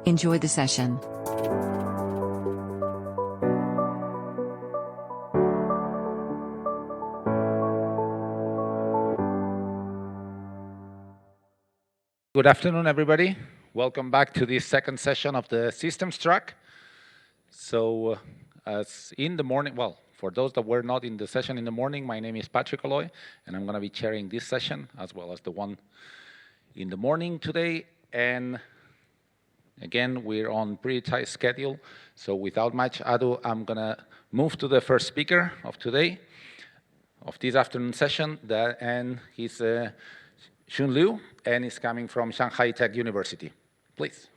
Enjoy the session. Good afternoon, everybody. Welcome back to this second session of the systems track. So as in the morning, well, for those that were not in the session in the morning, my name is Patrick Aloy, and I'm going to be chairing this session as well as the one in the morning today. And again, we're on pretty tight schedule. So without much ado, I'm going to move to the first speaker of today, of this afternoon session, and he's Xun Liu, and is coming from Shanghai Tech University. Please.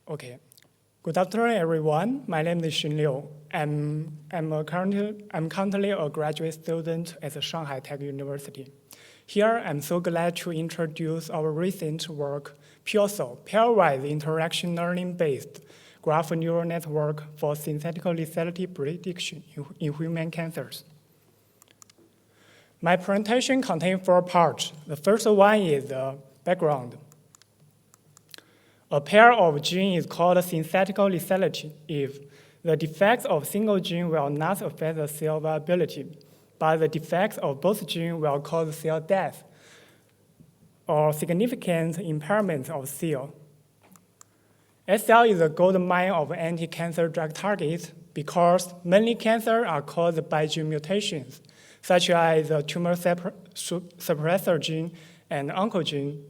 Okay. Good afternoon, everyone. My name is Xun Liu. I'm currently a graduate student at the Shanghai Tech University. Here, I'm so glad to introduce our recent work, PIOSO, Pairwise Interaction Learning-Based Graph Neural Network for Synthetic Lethality Prediction in Human Cancers. My presentation contains 4 parts. The first one is the background. A pair of genes is called synthetic lethality if the defects of single gene will not affect the cell viability, but the defects of both genes will cause cell death or significant impairment of cell. SL is a gold mine of anti-cancer drug targets because many cancers are caused by gene mutations, such as the tumor suppressor gene and oncogene.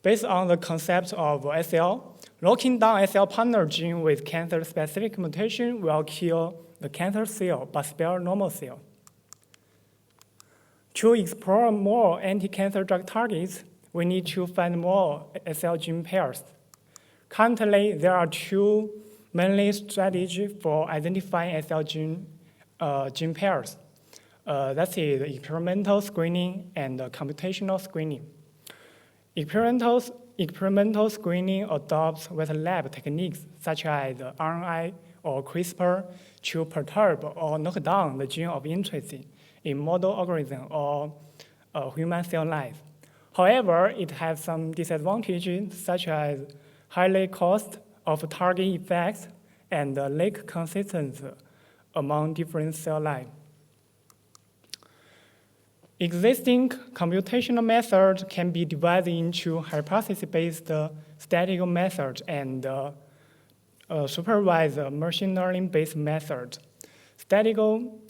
Based on the concept of SL, locking down SL partner gene with cancer-specific mutation will kill the cancer cell but spare normal cell. To explore more anti-cancer drug targets, we need to find more SL gene pairs. Currently, there are 2 main strategies for identifying SL gene pairs. That is experimental screening and computational screening. Experimental screening adopts wet lab techniques such as RNA or CRISPR to perturb or knock down the gene of interest in model organism or human cell lines. However, it has some disadvantages such as high cost of target effects and lack consistency among different cell lines. Existing computational methods can be divided into hypothesis-based statistical methods and supervised machine learning-based methods.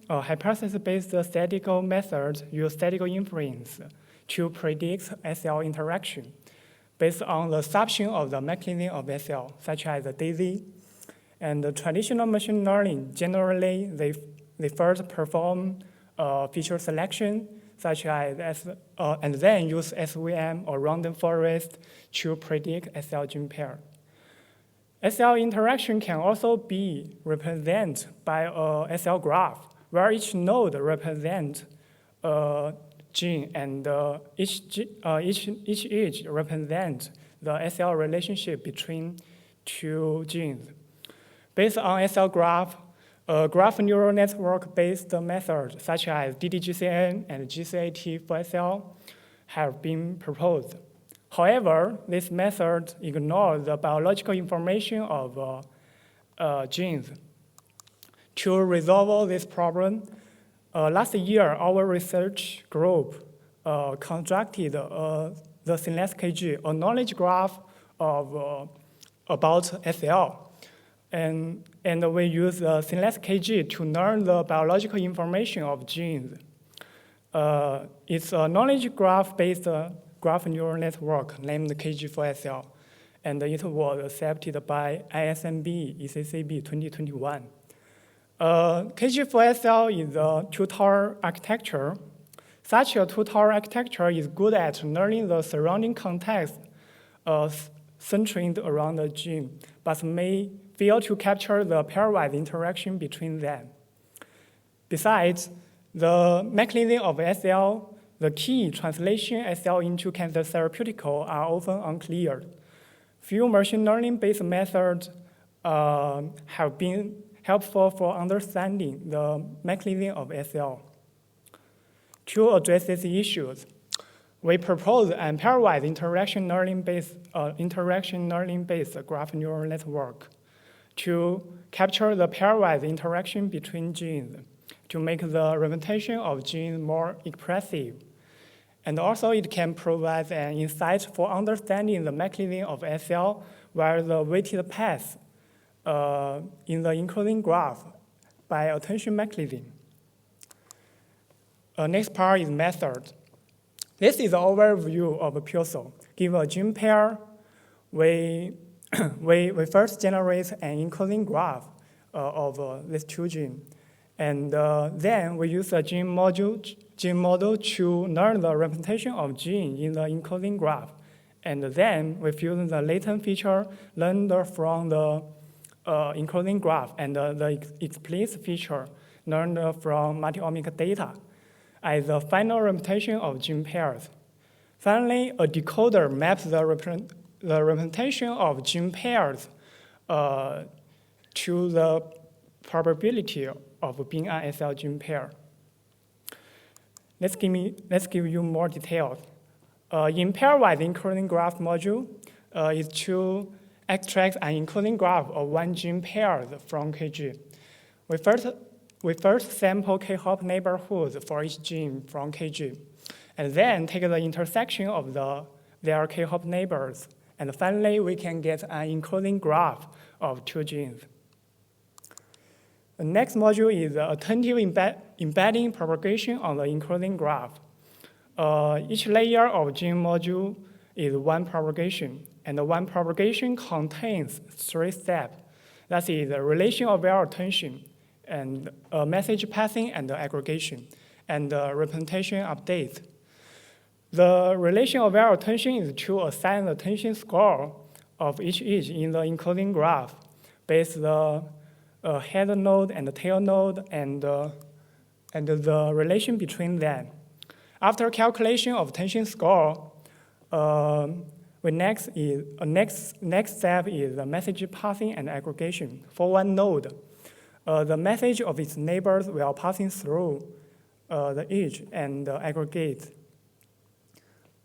Hypothesis-based statistical methods use statistical inference to predict SL interaction based on the assumption of the mechanism of SL, such as the DAISY. And the traditional machine learning, generally, they first perform feature selection, such as, and then use SVM or random forest to predict SL gene pair. SL interaction can also be represented by a SL graph, where each node represents a gene, and each edge represents the SL relationship between 2 genes. Based on SL graph, graph neural network-based methods such as DDGCN and GCAT for SL have been proposed. However, this method ignores the biological information of genes. To resolve this problem, last year, our research group constructed the SynLesKG, a knowledge graph about SL. And we use the SynLesKG to learn the biological information of genes. It's a knowledge graph-based graph neural network named KG4SL, and it was accepted by ISMB ECCB 2021. KG4SL is a 2-tower architecture. Such a 2-tower architecture is good at learning the surrounding context centered around the gene, but may fail to capture the pairwise interaction between them. Besides, the mechanism of SL, the key translation SL into cancer therapeutical are often unclear. Few machine learning-based methods have been helpful for understanding the mechanism of SL. To address these issues, we propose a pairwise interaction learning-based graph neural network to capture the pairwise interaction between genes to make the representation of genes more expressive. And also it can provide an insight for understanding the mechanism of SL via the weighted path in the encoding graph by attention mechanism. Next part is method. This is an overview of a PUSO. Give a gene pair, we first generate an encoding graph of these two genes. And then we use a gene model to learn the representation of gene in the encoding graph. And then we fuse the latent feature learned from the encoding graph and the explicit feature learned from multi-omic data as the final representation of gene pairs. Finally, a decoder maps the representation of gene pairs to the probability of being an SL gene pair. Let's give you more details. In pairwise encoding graph module is to extract an encoding graph of one gene pair from KG. We first sample K-hop neighborhoods for each gene from KG, and then take the intersection of their K-hop neighbors. And finally, we can get an encoding graph of two genes. The next module is attentive embedding propagation on the encoding graph. Each layer of gene module is one propagation, and the one propagation contains three steps. That is the relation of aware attention, and message passing and aggregation, and representation update. The relation of aware attention is to assign the attention score of each edge in the encoding graph based the head node and the tail node and the relation between them. After calculation of attention score, next step is the message passing and aggregation. For one node, the message of its neighbors will passing through the edge and aggregate.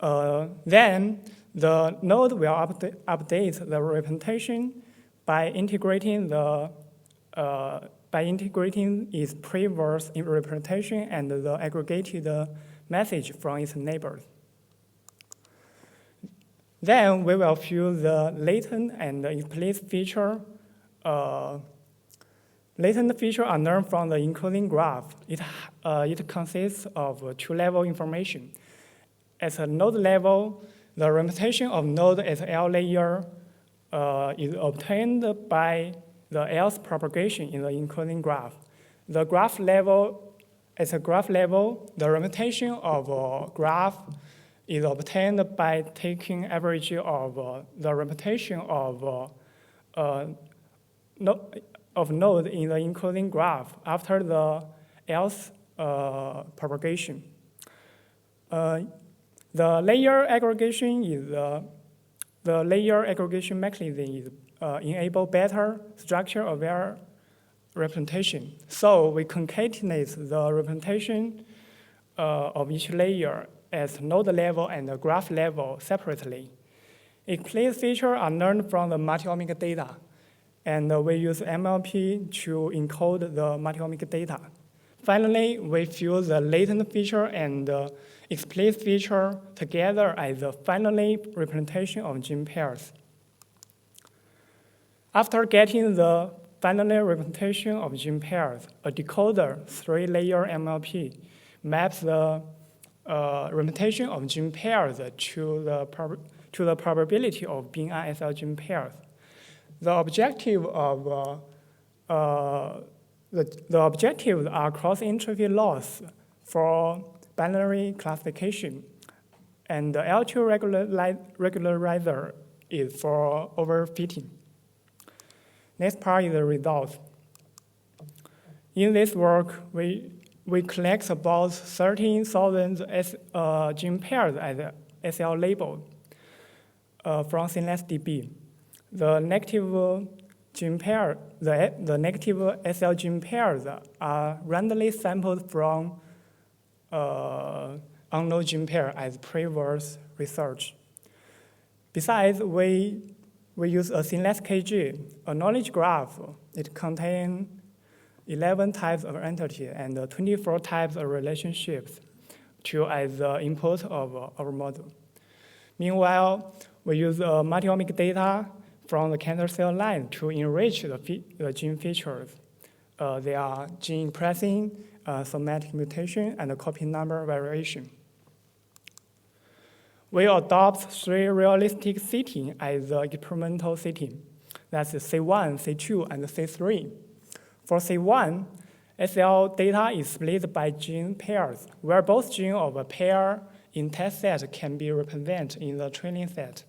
Then the node will update the representation by integrating its preverse representation and the aggregated message from its neighbors. Then we will fuse the latent and explicit feature. Latent features are learned from the encoding graph. It consists of two-level information. At a node level, the representation of node at L layer is obtained by the L's propagation in the encoding graph. At a graph level, the representation of a graph is obtained by taking average of the representation of node in the encoding graph after the L's propagation. The layer aggregation mechanism enable better structure-aware representation. So we concatenate the representation of each layer at node level and the graph level separately. Explicit features are learned from the multi-omic data, and we use MLP to encode the multi-omic data. Finally, we fuse the latent feature and the explicit feature together as the finally representation of gene pairs. After getting the final representation of gene pairs, a decoder, three-layer MLP, maps the representation of gene pairs to the probability of being SL gene pairs. The objectives are cross-entropy loss for binary classification, and the L2 regularizer is for overfitting. Next part is the results. In this work, we collect about 13,000 gene pairs as SL labeled from SynapseDB. The negative gene pair, the negative SL gene pairs are randomly sampled from unknown gene pair as previous research. Besides, we use a seamless KG, a knowledge graph. It contains 11 types of entity and 24 types of relationships to as the input of our model. Meanwhile, we use multi-omic data from the cancer cell line to enrich the gene features. They are gene expressing, somatic mutation, and copy number variation. We adopt 3 realistic settings as the experimental setting. That's C1, C2, and C3. For C1, SL data is split by gene pairs, where both genes of a pair in test set can be represented in the training set.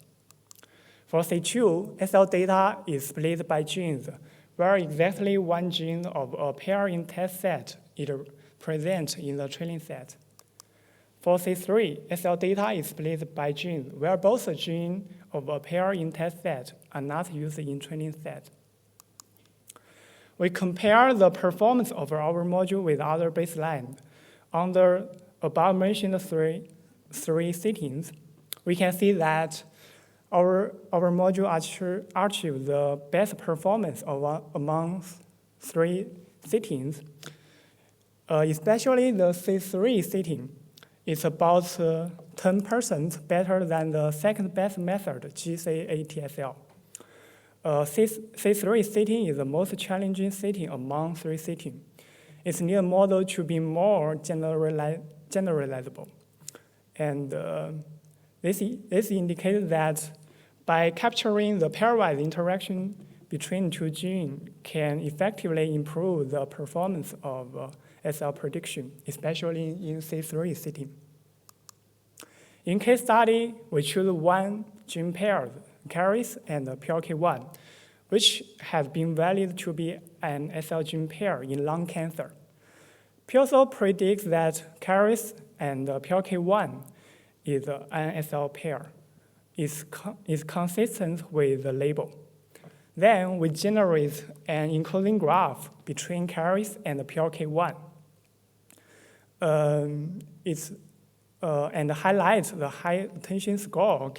For C2, SL data is split by genes, where exactly one gene of a pair in test set is present in the training set. For C3, SL data is split by genes, where both genes of a pair in test set are not used in training set. We compare the performance of our module with other baselines. Under above-mentioned three settings, we can see that our module achieves the best performance among 3 settings, especially the C3 setting. It's about 10% better than the second best method, GCATSL. C3 setting is the most challenging setting among 3 settings. It needs a model to be more generalizable. And this indicates that by capturing the pairwise interaction between 2 genes can effectively improve the performance of SL prediction, especially in C3 setting. In case study, we choose 1 gene pair, Caris and PLK1, which have been validated to be an SL gene pair in lung cancer. PLSO predicts that Caris and PLK1 is an SL pair, is consistent with the label. Then we generate an encoding graph between Caris and PLK1. And highlights the high attention score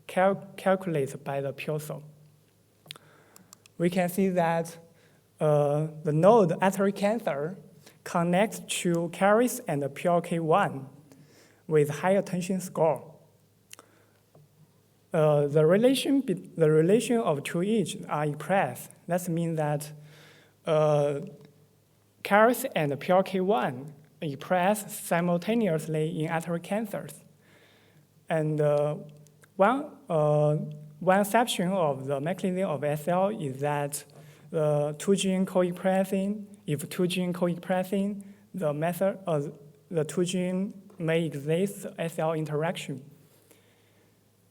calculated by the PLSO. We can see that the node artery cancer connects to Caris and PLK1 with high attention score. The relation of 2 each are expressed. That means that Caris and PLK1 expressed simultaneously in artery cancers. And one exception of the mechanism of SL is that the 2 genes co-expressing, if 2 genes co-expressing, the 2 genes may exist SL interaction.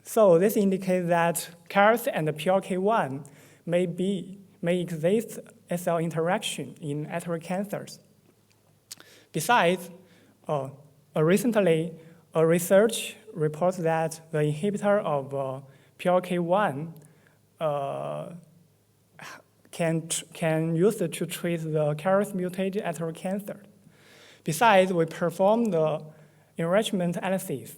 So this indicates that Caris and PLK1 may exist SL interaction in artery cancers. Besides, recently, a research reports that the inhibitor of PLK1 can use it to treat the Caris-mutated artery cancer. Besides, we perform the enrichment analysis.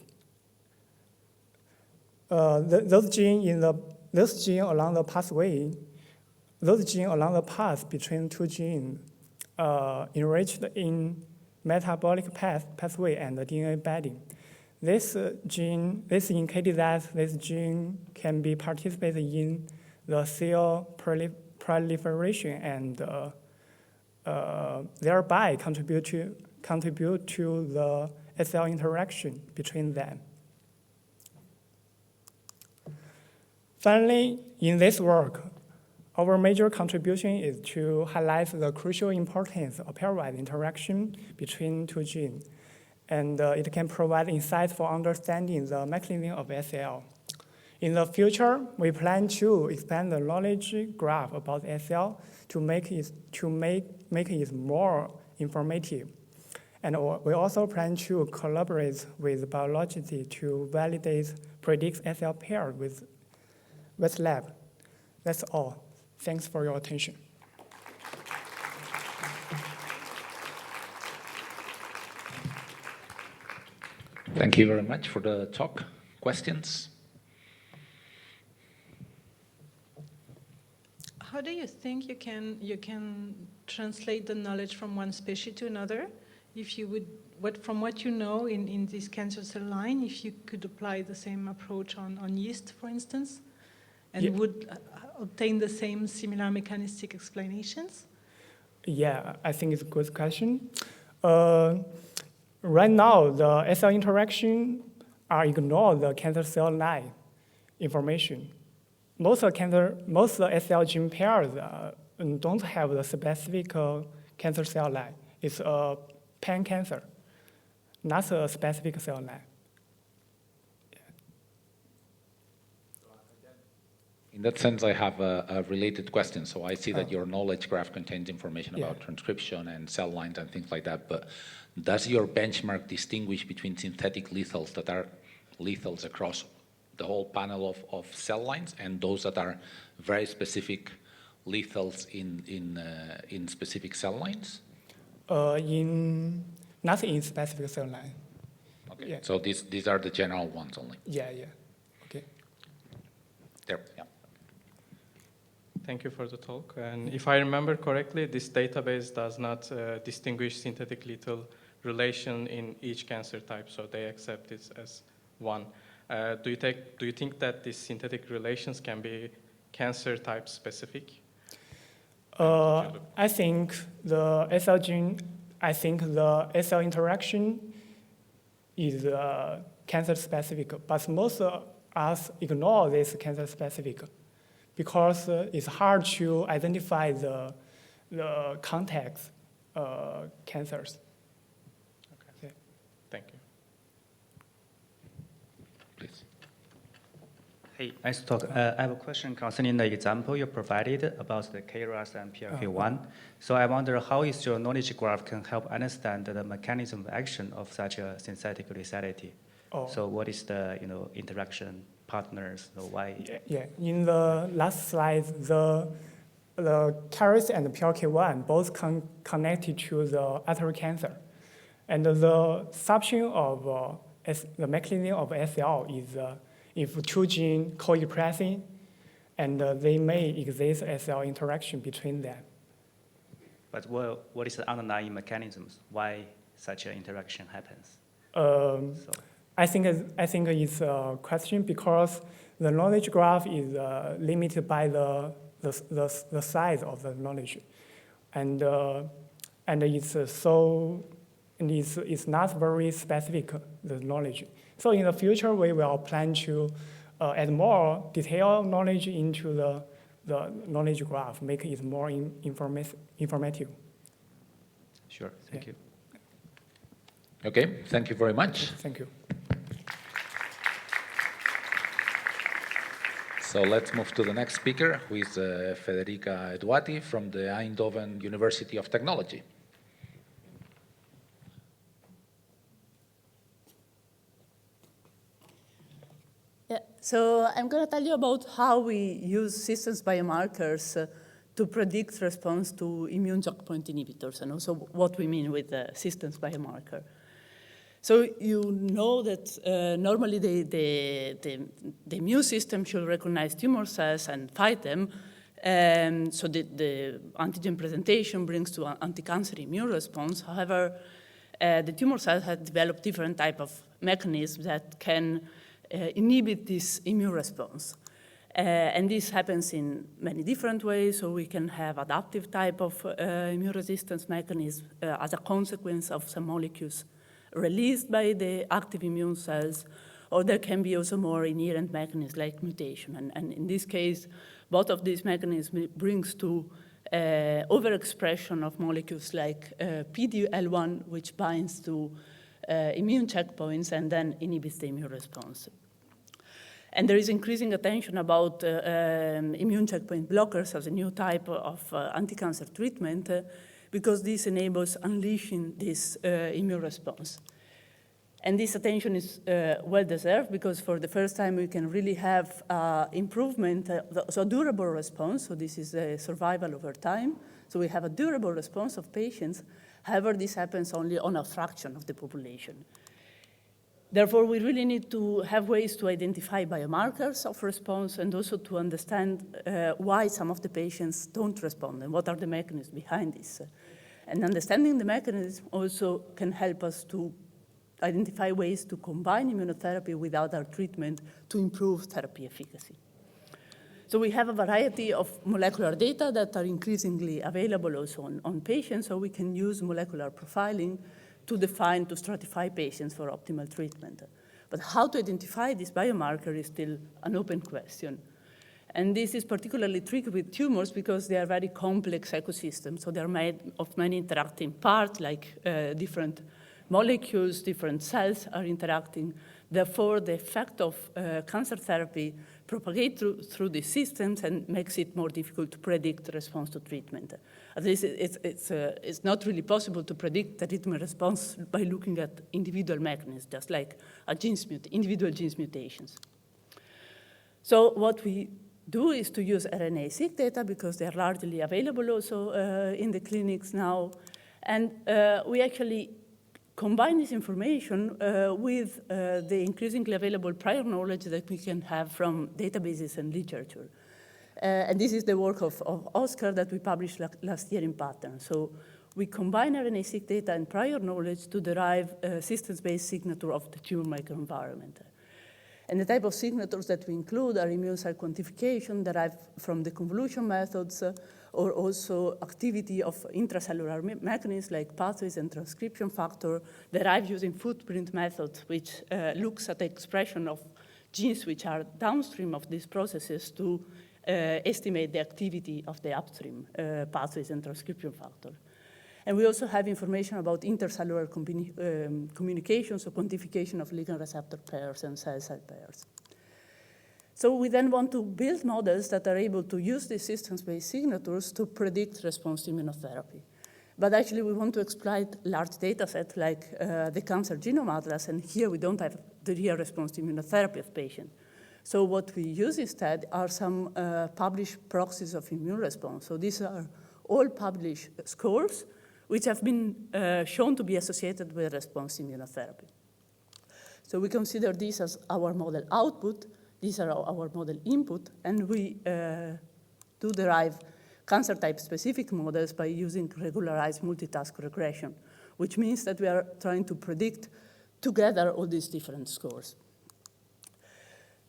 Those genes along the pathway, those genes along the path between 2 genes enriched in metabolic pathway and DNA binding. This indicated that this gene can be participated in the cell proliferation and thereby contribute to the SL interaction between them. Finally, in this work, our major contribution is to highlight the crucial importance of pairwise interaction between 2 genes, and it can provide insights for understanding the mechanism of SL. In the future, we plan to expand the knowledge graph about SL to make it more informative. And we also plan to collaborate with biologists to predict SL pair with wet lab. That's all. Thanks for your attention. Thank you very much for the talk. Questions? How do you think you can translate the knowledge from one species to another? If you would, from what you know in this cancer cell line, if you could apply the same approach on yeast, for instance, and would obtain the same similar mechanistic explanations? Yeah, I think it's a good question. Right now, the SL interaction are ignore the cancer cell line information. Most of SL gene pairs don't have the specific cancer cell line. It's a pan-cancer, not a specific cell line. In that sense, I have a related question. So I see that your knowledge graph contains information about transcription and cell lines and things like that. But does your benchmark distinguish between synthetic lethals that are lethals across the whole panel of cell lines and those that are very specific lethals in specific cell lines? Not in specific cell line. Okay. Yeah. So these are the general ones only. Yeah. Okay. There. Yeah. Thank you for the talk. And if I remember correctly, this database does not distinguish synthetic lethal relation in each cancer type, so they accept it as one. Do you think that these synthetic relations can be cancer type specific? I think the SL interaction is cancer specific, but most of us ignore this cancer specific because it's hard to identify the context cancers. Okay. Thank you. Please. Hey, nice to talk. I have a question concerning the example you provided about the KRAS and PLK1. So I wonder how is your knowledge graph can help understand the mechanism of action of such a synthetic lethality? So what is the interaction partners? Why? Yeah. In the last slide, the KRAS and PLK1 both connected to the artery cancer, and the substring of the mechanism of SL is if two genes co-expressing, and they may exist SL interaction between them. But what is the underlying mechanisms? Why such an interaction happens? I think it's a question because the knowledge graph is limited by the size of the knowledge, and it's not very specific, the knowledge. So in the future, we will plan to add more detailed knowledge into the knowledge graph, make it more informative. Sure, thank you. Okay, thank you very much. Thank you. So let's move to the next speaker, who is Federica Eduati from the Eindhoven University of Technology. Yeah, so I'm going to tell you about how we use systems biomarkers to predict response to immune checkpoint inhibitors, and also what we mean with the systems biomarker. So you know that normally the immune system should recognize tumor cells and fight them. So the antigen presentation brings to an anti-cancer immune response. However, the tumor cells have developed different type of mechanisms that can inhibit this immune response. And this happens in many different ways. So we can have adaptive type of immune resistance mechanism as a consequence of some molecules released by the active immune cells, or there can be also more inherent mechanisms like mutation. And in this case, both of these mechanisms brings to overexpression of molecules like PD-L1, which binds to immune checkpoints and then inhibits the immune response. And there is increasing attention about immune checkpoint blockers as a new type of anti-cancer treatment because this enables unleashing this immune response. And this attention is well-deserved because for the first time we can really have improvement, so durable response, so this is a survival over time. So we have a durable response of patients. However, this happens only on a fraction of the population. Therefore, we really need to have ways to identify biomarkers of response and also to understand why some of the patients don't respond and what are the mechanisms behind this. And understanding the mechanism also can help us to identify ways to combine immunotherapy with other treatment to improve therapy efficacy. So we have a variety of molecular data that are increasingly available also on patients, so we can use molecular profiling to define, to stratify patients for optimal treatment. But how to identify this biomarker is still an open question. And this is particularly tricky with tumors because they are very complex ecosystems. So they're made of many interacting parts, like different molecules, different cells are interacting. Therefore, the effect of cancer therapy propagates through these systems and makes it more difficult to predict response to treatment. At least it's not really possible to predict the treatment response by looking at individual mechanisms, just like individual genes mutations. So what we do is to use RNA-seq data because they are largely available also in the clinics now. And we actually combine this information with the increasingly available prior knowledge that we can have from databases and literature. And this is the work of Oscar that we published last year in Pattern. So we combine RNA-seq data and prior knowledge to derive a systems-based signature of the tumor microenvironment. And the type of signatures that we include are immune cell quantification derived from the convolution methods, or also activity of intracellular mechanisms like pathways and transcription factor derived using footprint methods, which looks at the expression of genes which are downstream of these processes to estimate the activity of the upstream pathways and transcription factor. And we also have information about intercellular communication, so quantification of ligand receptor pairs and cell-cell pairs. So we then want to build models that are able to use these systems-based signatures to predict response to immunotherapy. But actually, we want to exploit large data sets like the Cancer Genome Atlas, and here we don't have the real response to immunotherapy of patients. So what we use instead are some published proxies of immune response. So these are all published scores which have been shown to be associated with response to immunotherapy. So we consider this as our model output. These are our model input, and we do derive cancer type specific models by using regularized multitask regression, which means that we are trying to predict together all these different scores.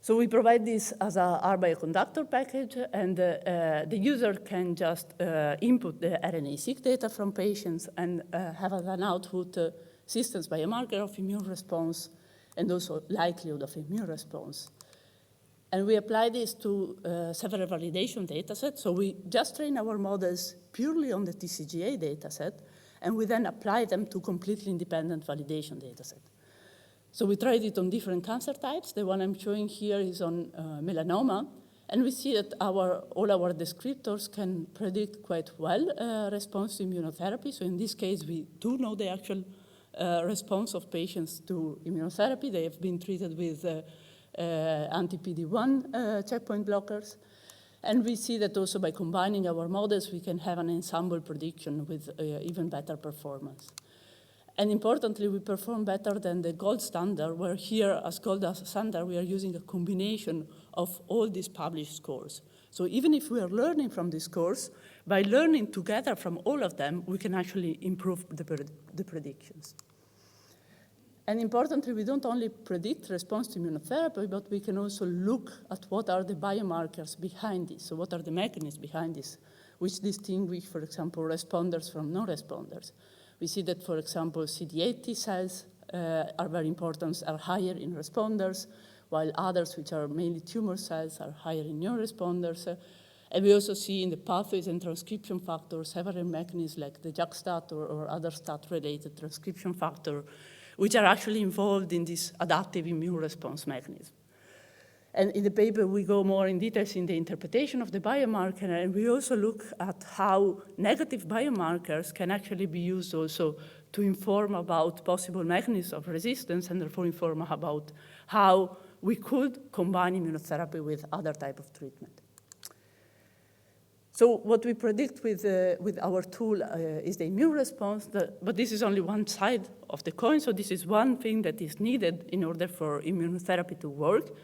So we provide this as a R bioconductor package, and the user can just input the RNA-seq data from patients and have as an output systems biomarker of immune response and also likelihood of immune response. And we apply this to several validation data sets. So we just train our models purely on the TCGA data set, and we then apply them to completely independent validation data set. So we tried it on different cancer types. The one I'm showing here is on melanoma. And we see that all our descriptors can predict quite well response to immunotherapy. So in this case, we do know the actual response of patients to immunotherapy. They have been treated with anti-PD-1 checkpoint blockers. And we see that also by combining our models, we can have an ensemble prediction with even better performance. And importantly, we perform better than the gold standard, where here, as gold standard, we are using a combination of all these published scores. So even if we are learning from these scores, by learning together from all of them, we can actually improve the predictions. And importantly, we don't only predict response to immunotherapy, but we can also look at what are the biomarkers behind this. So what are the mechanisms behind this, which distinguish, for example, responders from non-responders. We see that, for example, CD8 T cells are very important, are higher in responders, while others, which are mainly tumor cells, are higher in non-responders. And we also see in the pathways and transcription factors several mechanisms like the JAK-STAT or other STAT-related transcription factor, which are actually involved in this adaptive immune response mechanism. And in the paper, we go more in details in the interpretation of the biomarker, and we also look at how negative biomarkers can actually be used also to inform about possible mechanisms of resistance and therefore inform about how we could combine immunotherapy with other type of treatment. So what we predict with our tool is the immune response, but this is only one side of the coin, so this is one thing that is needed in order for immunotherapy to work.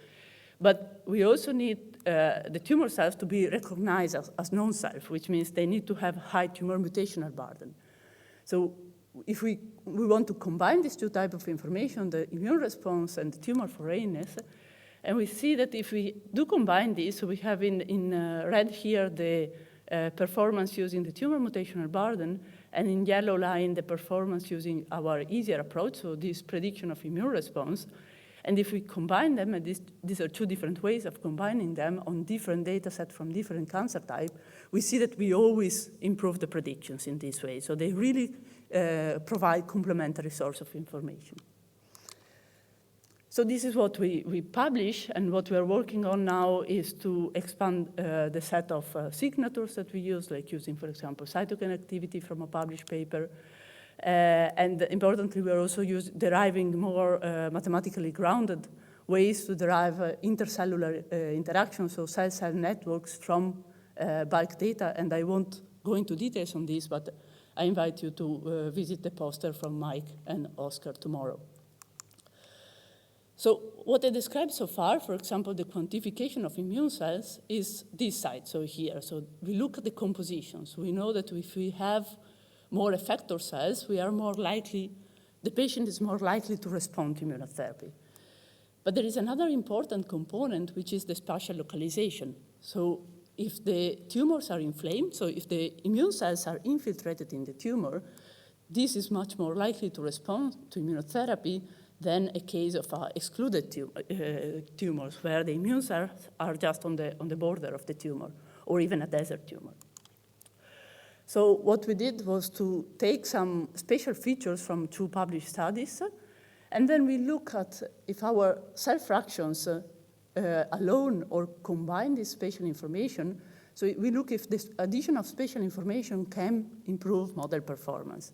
But we also need the tumor cells to be recognized as known cells, which means they need to have high tumor mutational burden. So if we want to combine these two types of information, the immune response and the tumor foreignness, and we see that if we do combine these, so we have in red here the performance using the tumor mutational burden, and in yellow line the performance using our easier approach, so this prediction of immune response. And if we combine them, and these are two different ways of combining them on different data sets from different cancer types, we see that we always improve the predictions in this way. So they really provide complementary source of information. So this is what we publish, and what we are working on now is to expand the set of signatures that we use, like using, for example, cytokine activity from a published paper. And importantly, we are also deriving more mathematically grounded ways to derive intercellular interactions, so cell-cell networks from bulk data. And I won't go into details on this, but I invite you to visit the poster from Mike and Oscar tomorrow. So what I described so far, for example, the quantification of immune cells is this side, so here. So we look at the compositions. We know that if we have more effector cells, we are more likely, the patient is more likely to respond to immunotherapy. But there is another important component, which is the spatial localization. So if the tumors are inflamed, so if the immune cells are infiltrated in the tumor, this is much more likely to respond to immunotherapy than a case of excluded tumors, where the immune cells are just on the border of the tumor, or even a desert tumor. So what we did was to take some spatial features from two published studies, and then we look at if our cell fractions alone or combine this spatial information. So we look if this addition of spatial information can improve model performance.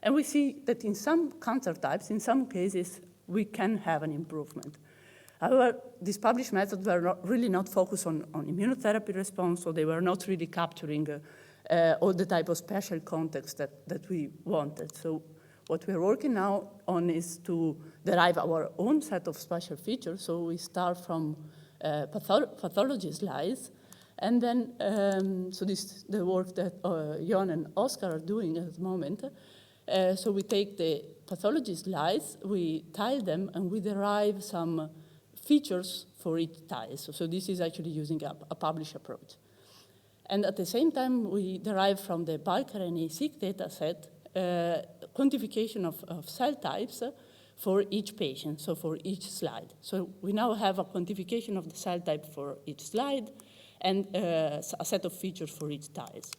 And we see that in some cancer types, in some cases, we can have an improvement. However, these published methods were really not focused on immunotherapy response, so they were not really capturing all the type of spatial context that we wanted. So what we're working now on is to derive our own set of spatial features. So we start from pathology slides, and then, so this is the work that Jon and Oscar are doing at the moment. So we take the pathology slides, we tile them, and we derive some features for each tile. So this is actually using a published approach. And at the same time, we derive from the bulk RNA-seq data set quantification of cell types for each patient, so for each slide. So we now have a quantification of the cell type for each slide and a set of features for each tiles.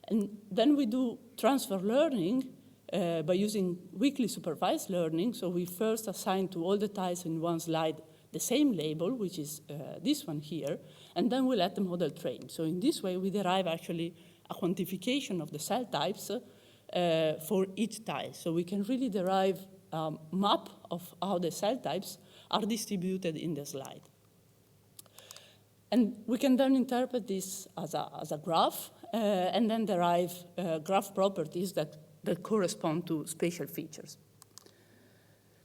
And then we do transfer learning by using weakly supervised learning. So we first assign to all the tiles in one slide the same label, which is this one here, and then we let the model train. So in this way, we derive actually a quantification of the cell types for each tile. So we can really derive a map of how the cell types are distributed in the slide. And we can then interpret this as a graph and then derive graph properties that correspond to spatial features.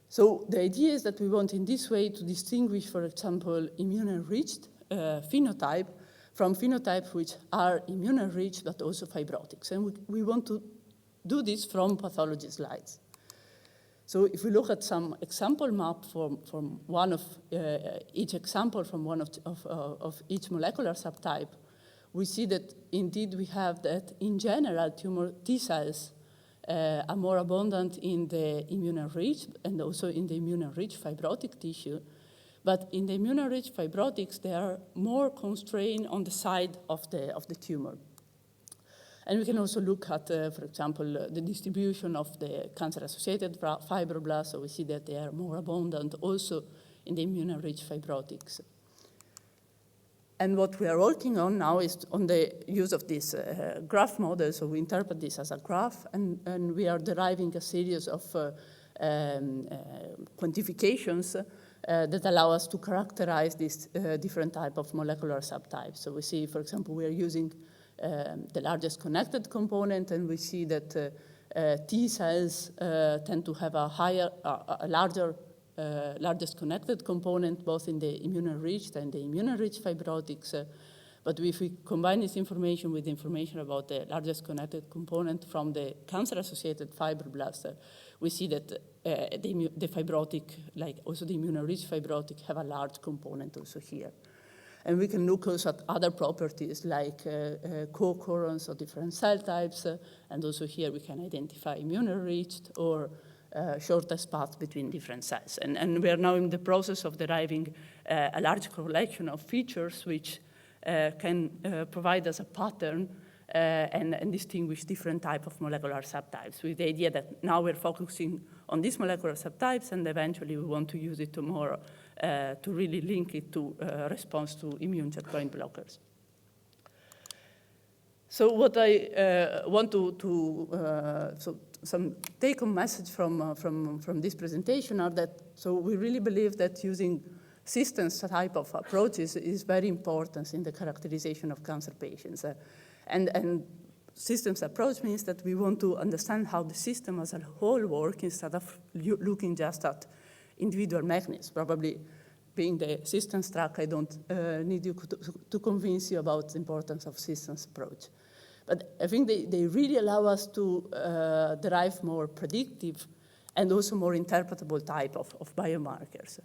So the idea is that we want in this way to distinguish, for example, immune-enriched phenotype from phenotypes which are immune-enriched but also fibrotic. And we want to do this from pathology slides. So if we look at some example map from one of each example from one of each molecular subtype, we see that indeed we have that in general tumor T cells are more abundant in the immune-enriched and also in the immune-enriched fibrotic tissue. But in the immune-enriched fibrotics, they are more constrained on the side of the tumor. And we can also look at, for example, the distribution of the cancer-associated fibroblasts. So we see that they are more abundant also in the immune-enriched fibrotics. And what we are working on now is on the use of this graph model. So we interpret this as a graph, and we are deriving a series of quantifications that allow us to characterize these different type of molecular subtypes. So we see, for example, we are using the largest connected component, and we see that T cells tend to have a largest connected component, both in the immune-enriched and the immune-enriched fibrotics. But if we combine this information with information about the largest connected component from the cancer-associated fibroblast, we see that the fibrotic, like also the immune-enriched fibrotic, have a large component also here. And we can look also at other properties like co-occurrence of different cell types, and also here we can identify immune-enriched or shortest path between different cells. And we are now in the process of deriving a large collection of features which can provide us a pattern and distinguish different types of molecular subtypes, with the idea that now we're focusing on these molecular subtypes, and eventually we want to use it to more to really link it to response to immune checkpoint blockers. So what I want so some take-home message from this presentation are that, so we really believe that using systems type of approaches is very important in the characterization of cancer patients. And systems approach means that we want to understand how the system as a whole works instead of looking just at individual mechanisms. Probably being the systems track, I don't need you to convince you about the importance of systems approach. But I think they really allow us to derive more predictive and also more interpretable type of biomarkers.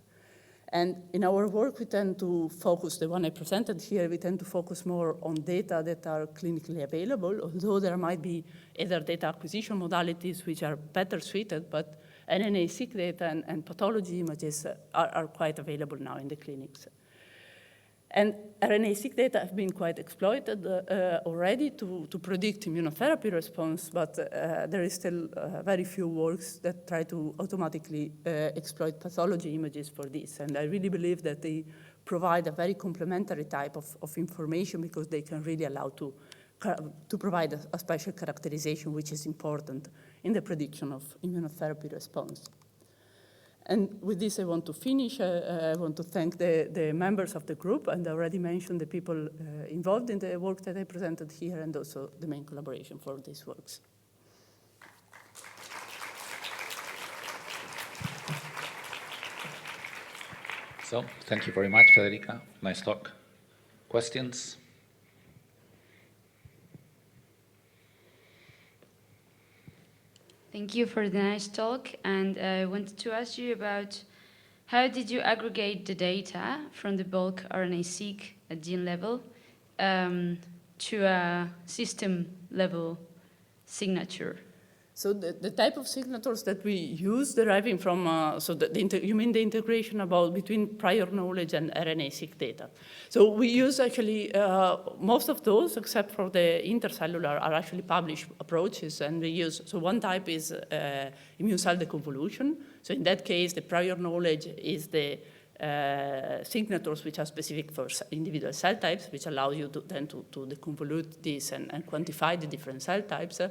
And in our work, we tend to focus, the one I presented here, we tend to focus more on data that are clinically available, although there might be other data acquisition modalities which are better suited, but RNA-seq data and pathology images are quite available now in the clinics. And RNA-seq data have been quite exploited already to predict immunotherapy response, but there is still very few works that try to automatically exploit pathology images for this. And I really believe that they provide a very complementary type of information because they can really allow to provide a special characterization which is important in the prediction of immunotherapy response. And with this, I want to finish. I want to thank the members of the group, and I already mentioned the people involved in the work that I presented here, and also the main collaboration for these works. So, thank you very much, Federica. Nice talk. Questions? Thank you for the nice talk, and I wanted to ask you about how did you aggregate the data from the bulk RNA-seq at gene level to a system-level signature? So the type of signatures that we use deriving from, you mean the integration between prior knowledge and RNA-seq data. So we use actually, most of those, except for the intercellular, are actually published approaches, and we use, so one type is immune cell deconvolution. So in that case, the prior knowledge is the signatures which are specific for individual cell types, which allow you to then to deconvolute this and quantify the different cell types.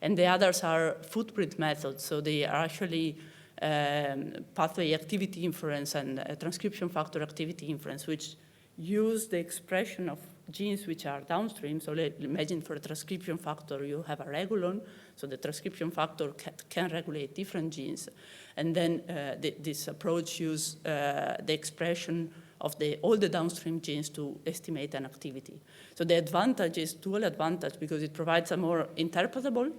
And the others are footprint methods. So they are actually pathway activity inference and transcription factor activity inference, which use the expression of genes which are downstream. So imagine for a transcription factor, you have a regulon. So the transcription factor can regulate different genes. And then this approach uses the expression of all the downstream genes to estimate an activity. So the advantage is dual advantage because it provides a more interpretable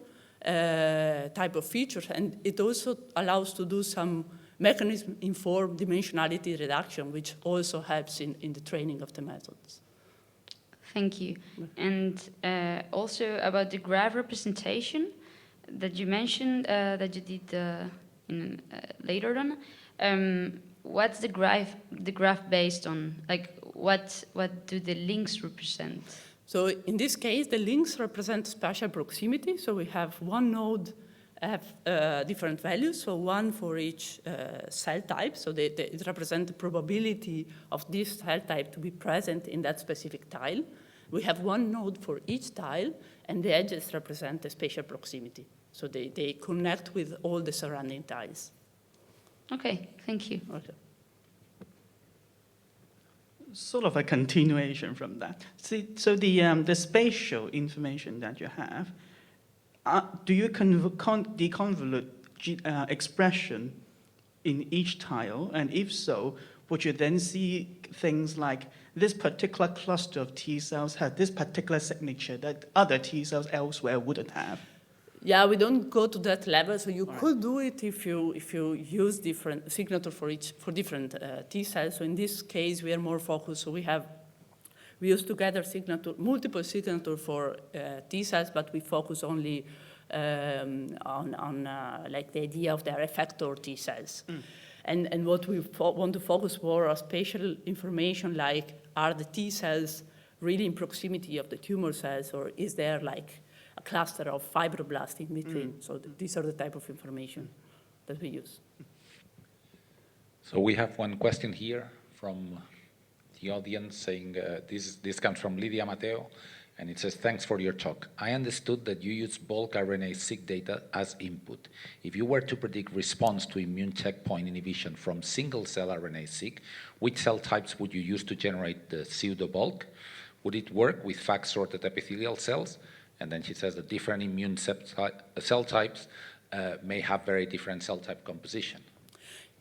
type of features, and it also allows to do some mechanism-informed dimensionality reduction, which also helps in the training of the methods. Thank you. And also about the graph representation that you mentioned that you did later on. What's the graph based on? Like, what do the links represent? So in this case, the links represent spatial proximity. So we have one node have different values, so one for each cell type. So it represents the probability of this cell type to be present in that specific tile. We have one node for each tile, and the edges represent the spatial proximity. So they connect with all the surrounding tiles. Okay, thank you. Okay. sort of a continuation from that. See, so the spatial information that you have, do you deconvolute expression in each tile? And if so, would you then see things like this particular cluster of T cells has this particular signature that other T cells elsewhere wouldn't have? Yeah, we don't go to that level. So you could do it if you use different signature for different T cells. So in this case, we are more focused. So we use together multiple signature for T cells, but we focus only on like the idea of their effector T cells. And what we want to focus more on spatial information, like are the T cells really in proximity of the tumor cells, or is there like a cluster of fibroblasts in between? So these are the type of information that we use. So we have one question here from the audience saying, this comes from Lydia Mateo, and it says, thanks for your talk. I understood that you use bulk RNA-seq data as input. If you were to predict response to immune checkpoint inhibition from single-cell RNA-seq, which cell types would you use to generate the pseudo-bulk? Would it work with FACS-sorted epithelial cells? And then she says that different immune cell types may have very different cell type composition.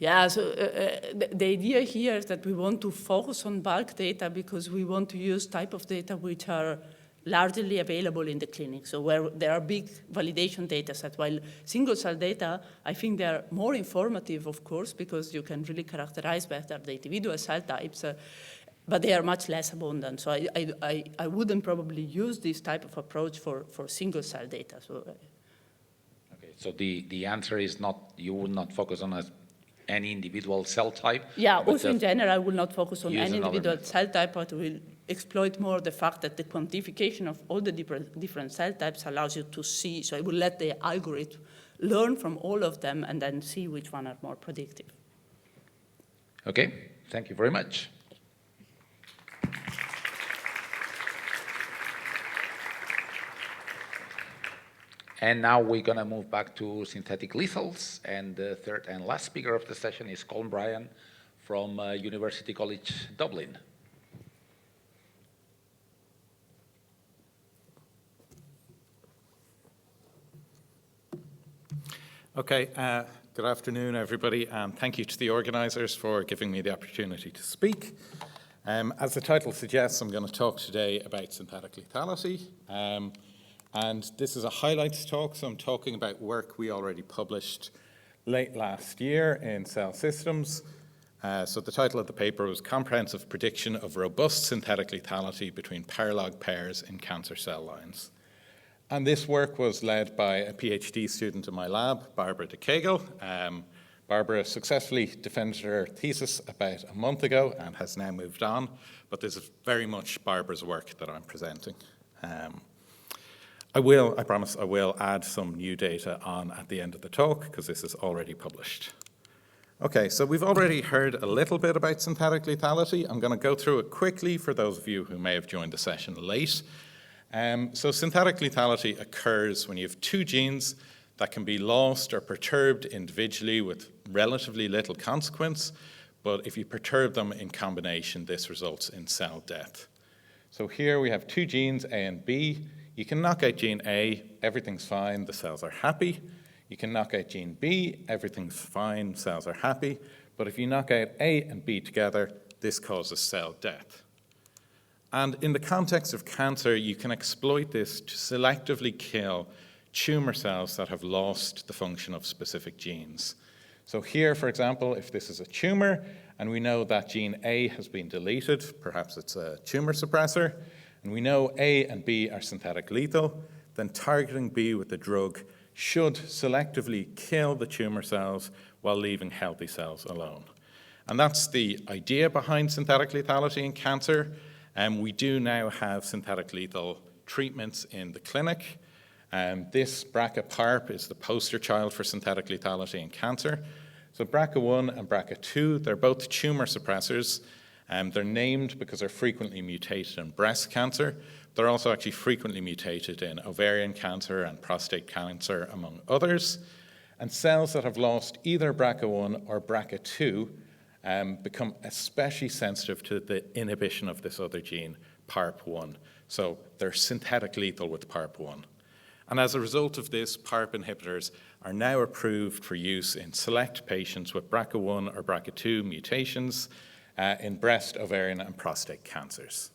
Yeah, so the idea here is that we want to focus on bulk data because we want to use type of data which are largely available in the clinic. So where there are big validation data sets, while single cell data, I think they are more informative, of course, because you can really characterize better the individual cell types, but they are much less abundant. So I wouldn't probably use this type of approach for single cell data. So, okay, so the answer is not, you would not focus on any individual cell type? Yeah, also in general, I will not focus on any individual method. cell type, but will exploit more the fact that the quantification of all the different cell types allows you to see. So I will let the algorithm learn from all of them and then see which one are more predictive. Okay, thank you very much. And now we're going to move back to synthetic lethals. And the third and last speaker of the session is Colin Bryan from University College Dublin. Okay, good afternoon, everybody, and thank you to the organisers for giving me the opportunity to speak. As the title suggests, I'm going to talk today about synthetic lethality. And this is a highlights talk, so I'm talking about work we already published late last year in Cell Systems. So the title of the paper was Comprehensive Prediction of Robust Synthetic Lethality Between Paralog Pairs in Cancer Cell Lines. And this work was led by a PhD student in my lab, Barbara de Kegel. Barbara successfully defended her thesis about a month ago and has now moved on, but this is very much Barbara's work that I'm presenting. I promise I will add some new data on at the end of the talk because this is already published. Okay, so we've already heard a little bit about synthetic lethality. I'm going to go through it quickly for those of you who may have joined the session late. So synthetic lethality occurs when you have two genes that can be lost or perturbed individually with relatively little consequence, but if you perturb them in combination, this results in cell death. So here we have two genes, A and B. You can knock out gene A, everything's fine, the cells are happy. You can knock out gene B, everything's fine, cells are happy. But if you knock out A and B together, this causes cell death. And in the context of cancer, you can exploit this to selectively kill tumor cells that have lost the function of specific genes. So here, for example, if this is a tumor, and we know that gene A has been deleted, perhaps it's a tumor suppressor, and we know A and B are synthetic lethal, then targeting B with the drug should selectively kill the tumor cells while leaving healthy cells alone. And that's the idea behind synthetic lethality in cancer. And we do now have synthetic lethal treatments in the clinic. This BRCA-PARP is the poster child for synthetic lethality in cancer. So BRCA1 and BRCA2, they're both tumor suppressors. They're named because they're frequently mutated in breast cancer. They're also actually frequently mutated in ovarian cancer and prostate cancer, among others. And cells that have lost either BRCA1 or BRCA2 become especially sensitive to the inhibition of this other gene, PARP1. So they're synthetic lethal with PARP1. And as a result of this, PARP inhibitors are now approved for use in select patients with BRCA1 or BRCA2 mutations in breast, ovarian, and prostate cancers.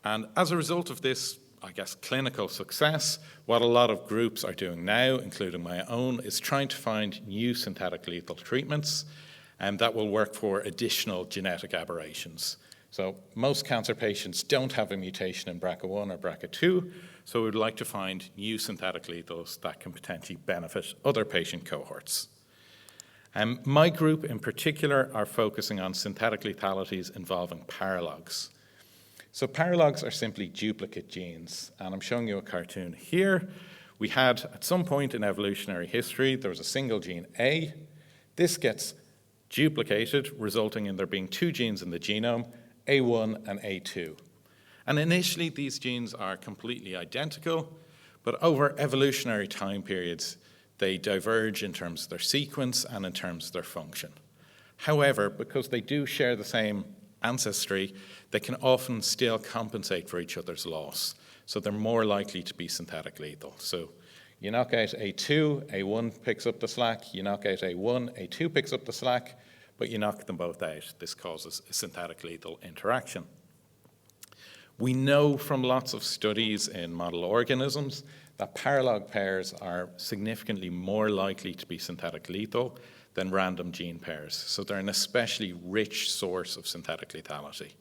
And as a result of this, I guess, clinical success, what a lot of groups are doing now, including my own, is trying to find new synthetic lethal treatments that will work for additional genetic aberrations. So most cancer patients don't have a mutation in BRCA1 or BRCA2, so we'd like to find new synthetic lethals that can potentially benefit other patient cohorts. My group in particular are focusing on synthetic lethalities involving paralogs. So paralogs are simply duplicate genes, and I'm showing you a cartoon here. We had, at some point in evolutionary history, there was a single gene A. This gets duplicated, resulting in there being two genes in the genome, A1 and A2. And initially, these genes are completely identical, but over evolutionary time periods, they diverge in terms of their sequence and in terms of their function. However, because they do share the same ancestry, they can often still compensate for each other's loss. So they're more likely to be synthetic lethal. So you knock out A2, A1 picks up the slack. You knock out A1, A2 picks up the slack, but you knock them both out. This causes a synthetic lethal interaction. We know from lots of studies in model organisms that paralog pairs are significantly more likely to be synthetic lethal than random gene pairs. So they're an especially rich source of synthetic lethality.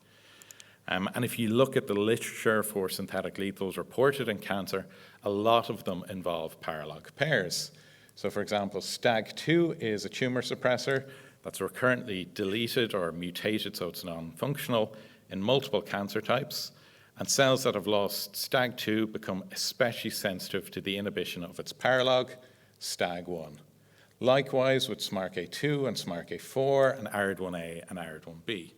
And if you look at the literature for synthetic lethals reported in cancer, a lot of them involve paralog pairs. So for example, STAG2 is a tumor suppressor that's recurrently deleted or mutated so it's non-functional in multiple cancer types. And cells that have lost STAG2 become especially sensitive to the inhibition of its paralog, STAG1. Likewise with SMARCA2 and SMARCA4 and ARID1A and ARID1B.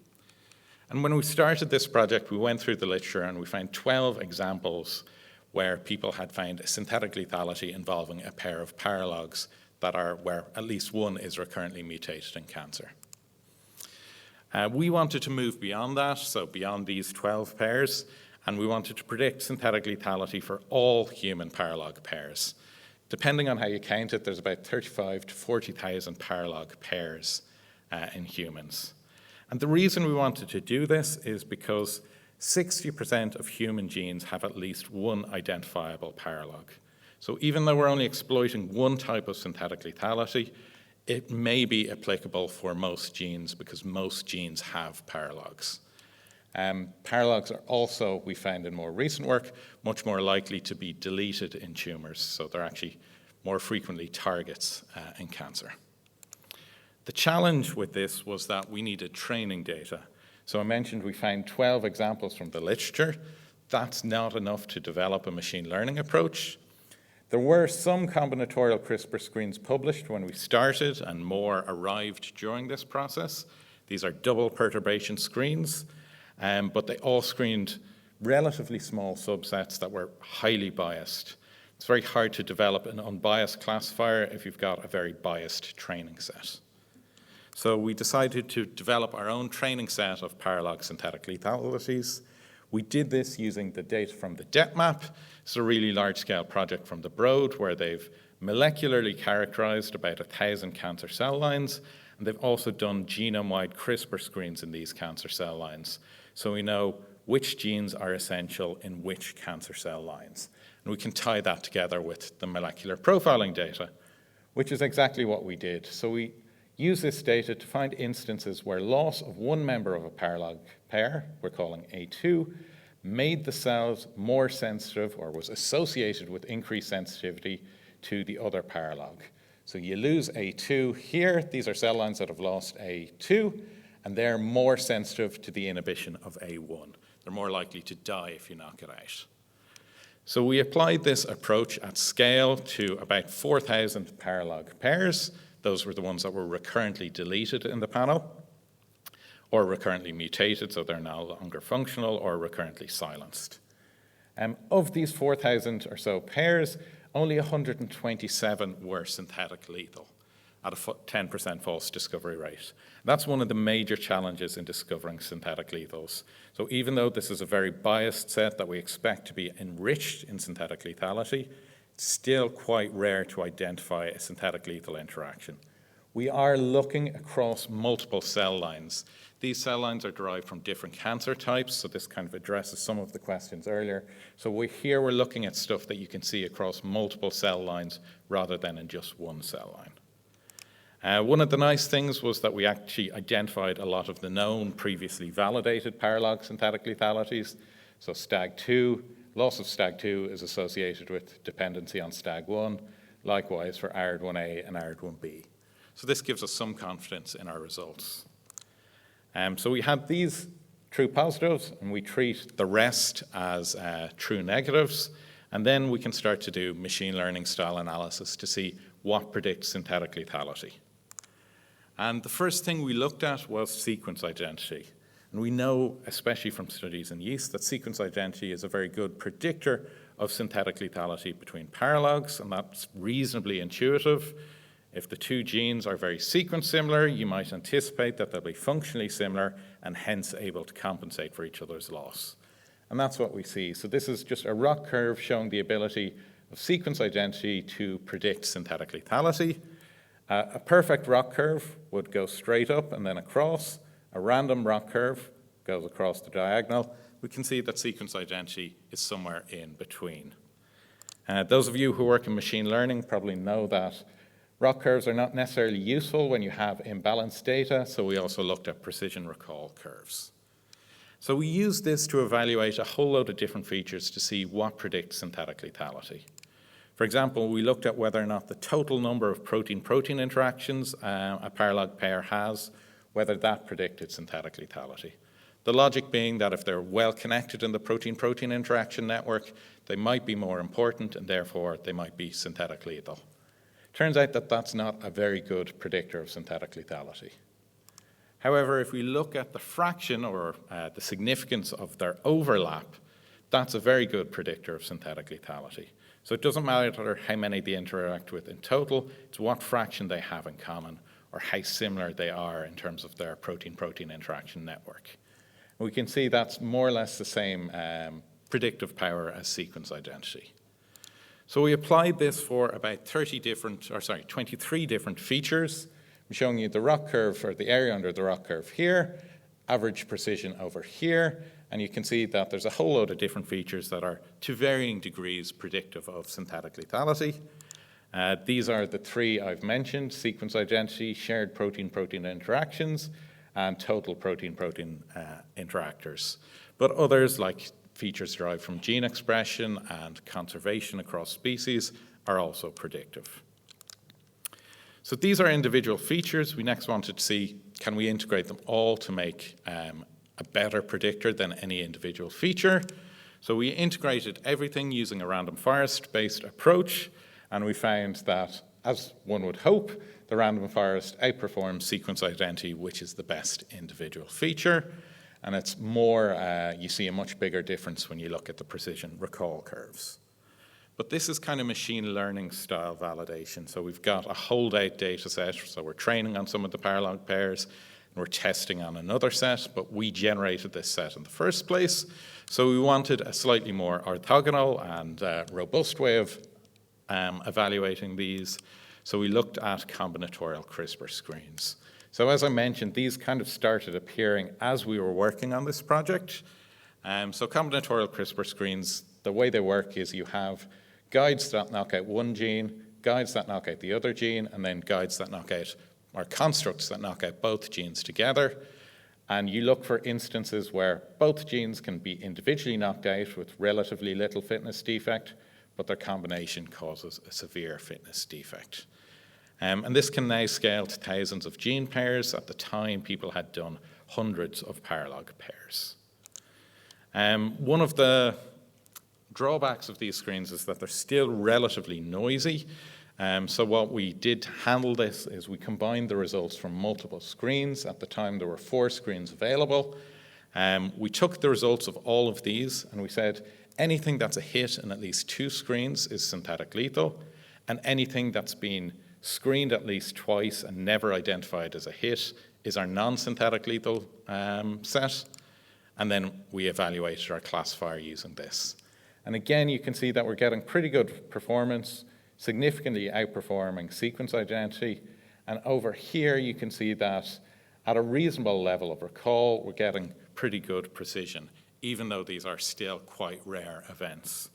And when we started this project, we went through the literature and we found 12 examples where people had found a synthetic lethality involving a pair of paralogs that are where at least one is recurrently mutated in cancer. We wanted to move beyond that, so beyond these 12 pairs, and we wanted to predict synthetic lethality for all human paralog pairs. Depending on how you count it, there's about 35 to 40,000 paralog pairs in humans. And the reason we wanted to do this is because 60% of human genes have at least one identifiable paralog. So even though we're only exploiting one type of synthetic lethality, it may be applicable for most genes because most genes have paralogs. Paralogs are also, we found in more recent work, much more likely to be deleted in tumors, so they're actually more frequently targets in cancer. The challenge with this was that we needed training data. So I mentioned we found 12 examples from the literature. That's not enough to develop a machine learning approach. There were some combinatorial CRISPR screens published when we started, and more arrived during this process. These are double perturbation screens, but they all screened relatively small subsets that were highly biased. It's very hard to develop an unbiased classifier if you've got a very biased training set. So we decided to develop our own training set of paralog synthetic lethalities. We did this using the data from the DETMAP. It's a really large-scale project from the Broad where they've molecularly characterized about 1,000 cancer cell lines, and they've also done genome-wide CRISPR screens in these cancer cell lines. So we know which genes are essential in which cancer cell lines. And we can tie that together with the molecular profiling data, which is exactly what we did. So we use this data to find instances where loss of one member of a paralog pair, we're calling A2, made the cells more sensitive or was associated with increased sensitivity to the other paralog. So you lose A2 here. These are cell lines that have lost A2, and they're more sensitive to the inhibition of A1. They're more likely to die if you knock it out. So we applied this approach at scale to about 4,000 paralog pairs. Those were the ones that were recurrently deleted in the panel, or recurrently mutated, so they're no longer functional, or recurrently silenced. Of these 4,000 or so pairs, only 127 were synthetic lethal. at a 10% false discovery rate. That's one of the major challenges in discovering synthetic lethals. So even though this is a very biased set that we expect to be enriched in synthetic lethality, it's still quite rare to identify a synthetic lethal interaction. We are looking across multiple cell lines. These cell lines are derived from different cancer types, so this kind of addresses some of the questions earlier. So here we're looking at stuff that you can see across multiple cell lines rather than in just one cell line. One of the nice things was that we actually identified a lot of the known previously validated paralog synthetic lethalities. So STAG2, loss of STAG2 is associated with dependency on STAG1, likewise for ARID1A and ARID1B. So this gives us some confidence in our results. So we had these true positives, and we treat the rest as true negatives, and then we can start to do machine learning style analysis to see what predicts synthetic lethality. And the first thing we looked at was sequence identity. And we know, especially from studies in yeast, that sequence identity is a very good predictor of synthetic lethality between paralogs, and that's reasonably intuitive. If the two genes are very sequence similar, you might anticipate that they'll be functionally similar and hence able to compensate for each other's loss. And that's what we see. So this is just a ROC curve showing the ability of sequence identity to predict synthetic lethality. A perfect ROC curve would go straight up and then across. A random ROC curve goes across the diagonal. We can see that sequence identity is somewhere in between. Those of you who work in machine learning probably know that ROC curves are not necessarily useful when you have imbalanced data, so we also looked at precision recall curves. So we used this to evaluate a whole load of different features to see what predicts synthetic lethality. For example, we looked at whether or not the total number of protein-protein interactions a paralog pair has, whether that predicted synthetic lethality. The logic being that if they're well connected in the protein-protein interaction network, they might be more important and therefore they might be synthetic lethal. Turns out that that's not a very good predictor of synthetic lethality. However, if we look at the fraction or the significance of their overlap, that's a very good predictor of synthetic lethality. So it doesn't matter how many they interact with in total, it's what fraction they have in common or how similar they are in terms of their protein-protein interaction network. And we can see that's more or less the same predictive power as sequence identity. So we applied this for about 23 different features. I'm showing you the ROC curve, or the area under the ROC curve here, average precision over here, and you can see that there's a whole load of different features that are to varying degrees predictive of synthetic lethality. These are the three I've mentioned: sequence identity, shared protein-protein interactions, and total protein-protein interactors. But others, like features derived from gene expression and conservation across species, are also predictive. So these are individual features. We next wanted to see, can we integrate them all to make a better predictor than any individual feature? So we integrated everything using a random forest-based approach, and we found that, as one would hope, the random forest outperforms sequence identity, which is the best individual feature. And it's more, you see a much bigger difference when you look at the precision recall curves. But this is kind of machine learning style validation. So we've got a holdout data set, so we're training on some of the paralog pairs, and we're testing on another set, but we generated this set in the first place. So we wanted a slightly more orthogonal and robust way of evaluating these. So we looked at combinatorial CRISPR screens. So as I mentioned, these kind of started appearing as we were working on this project. So combinatorial CRISPR screens, the way they work is you have guides that knock out one gene, guides that knock out the other gene, and then guides that knock out, or constructs that knock out both genes together. And you look for instances where both genes can be individually knocked out with relatively little fitness defect, but their combination causes a severe fitness defect. And this can now scale to thousands of gene pairs. At the time, people had done hundreds of paralog pairs. One of the drawbacks of these screens is that they're still relatively noisy. So what we did to handle this is we combined the results from multiple screens. At the time, there were 4 screens available. We took the results of all of these, and we said anything that's a hit in at least 2 screens is synthetic lethal, and anything that's been screened at least twice and never identified as a hit is our non-synthetic lethal set. And then we evaluated our classifier using this. And again, you can see that we're getting pretty good performance, significantly outperforming sequence identity. And over here, you can see that at a reasonable level of recall, we're getting pretty good precision, even though these are still quite rare events.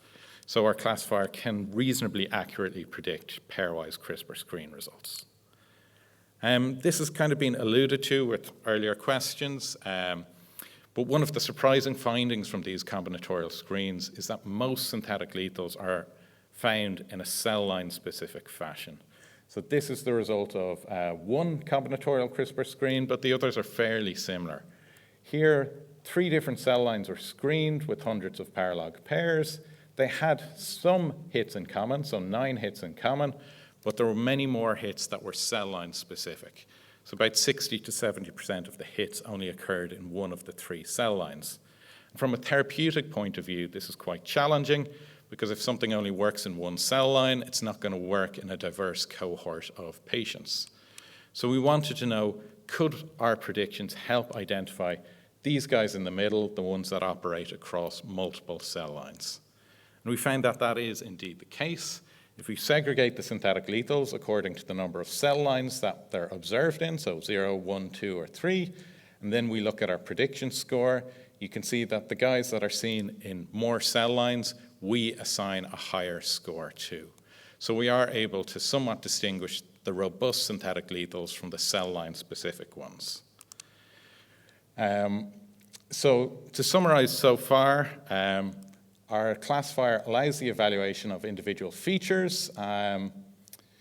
So our classifier can reasonably accurately predict pairwise CRISPR screen results. This has kind of been alluded to with earlier questions, but one of the surprising findings from these combinatorial screens is that most synthetic lethals are found in a cell line specific fashion. So this is the result of one combinatorial CRISPR screen, but the others are fairly similar. Here, 3 different cell lines were screened with hundreds of paralog pairs. They had some hits in common, so 9 hits in common, but there were many more hits that were cell line specific. So about 60 to 70% of the hits only occurred in one of the 3 cell lines. From a therapeutic point of view, this is quite challenging because if something only works in one cell line, it's not going to work in a diverse cohort of patients. So we wanted to know, could our predictions help identify these guys in the middle, the ones that operate across multiple cell lines? And we found that that is indeed the case. If we segregate the synthetic lethals according to the number of cell lines that they're observed in, so 0, 1, 2, or 3, and then we look at our prediction score, you can see that the guys that are seen in more cell lines, we assign a higher score to. So we are able to somewhat distinguish the robust synthetic lethals from the cell line specific ones. So to summarize so far, our classifier allows the evaluation of individual features.